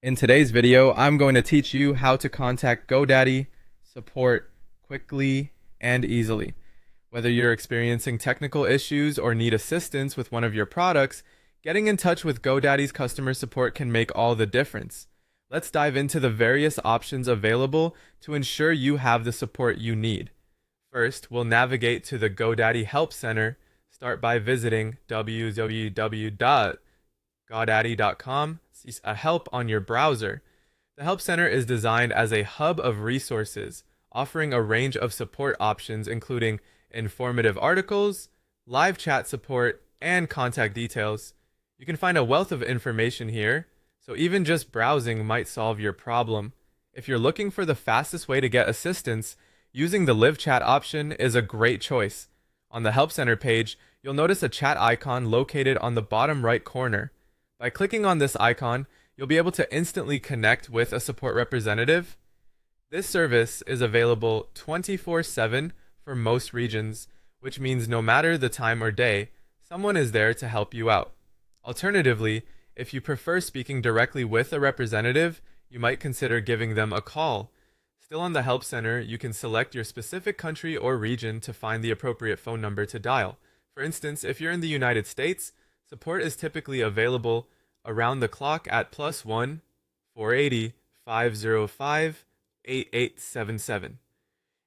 In today's video, I'm going to teach you how to contact GoDaddy support quickly and easily. Whether you're experiencing technical issues or need assistance with one of your products, getting in touch with GoDaddy's customer support can make all the difference. Let's dive into the various options available to ensure you have the support you need. First, we'll navigate to the GoDaddy Help Center. Start by visiting www.godaddy.com, a help on your browser. The Help Center is designed as a hub of resources, offering a range of support options including informative articles, live chat support, and contact details. You can find a wealth of information here, so even just browsing might solve your problem. If you're looking for the fastest way to get assistance, using the live chat option is a great choice. On the Help Center page, you'll notice a chat icon located on the bottom right corner. By clicking on this icon, you'll be able to instantly connect with a support representative. This service is available 24/7 for most regions, which means no matter the time or day, someone is there to help you out. Alternatively, if you prefer speaking directly with a representative, you might consider giving them a call. Still on the Help Center, you can select your specific country or region to find the appropriate phone number to dial. For instance, if you're in the United States, support is typically available around the clock at +1 480 505 8877.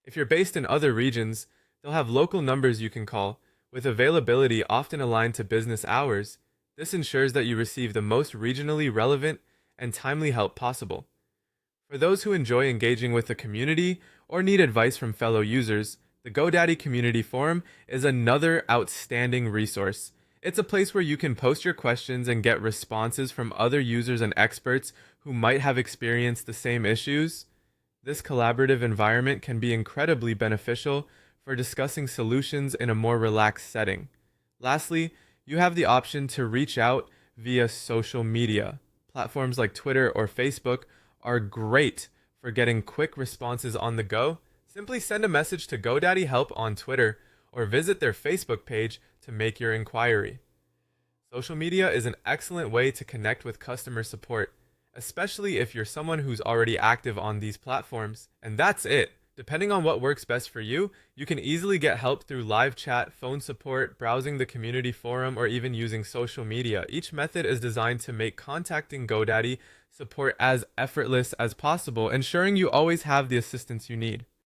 If you're based in other regions, they'll have local numbers you can call, with availability often aligned to business hours. This ensures that you receive the most regionally relevant and timely help possible. For those who enjoy engaging with the community or need advice from fellow users, the GoDaddy Community Forum is another outstanding resource. It's a place where you can post your questions and get responses from other users and experts who might have experienced the same issues. This collaborative environment can be incredibly beneficial for discussing solutions in a more relaxed setting. Lastly, you have the option to reach out via social media. Platforms like Twitter or Facebook are great for getting quick responses on the go. Simply send a message to GoDaddy Help on Twitter or visit their Facebook page to make your inquiry. Social media is an excellent way to connect with customer support, especially if you're someone who's already active on these platforms. And that's it. Depending on what works best for you, you can easily get help through live chat, phone support, browsing the community forum, or even using social media. Each method is designed to make contacting GoDaddy support as effortless as possible, ensuring you always have the assistance you need.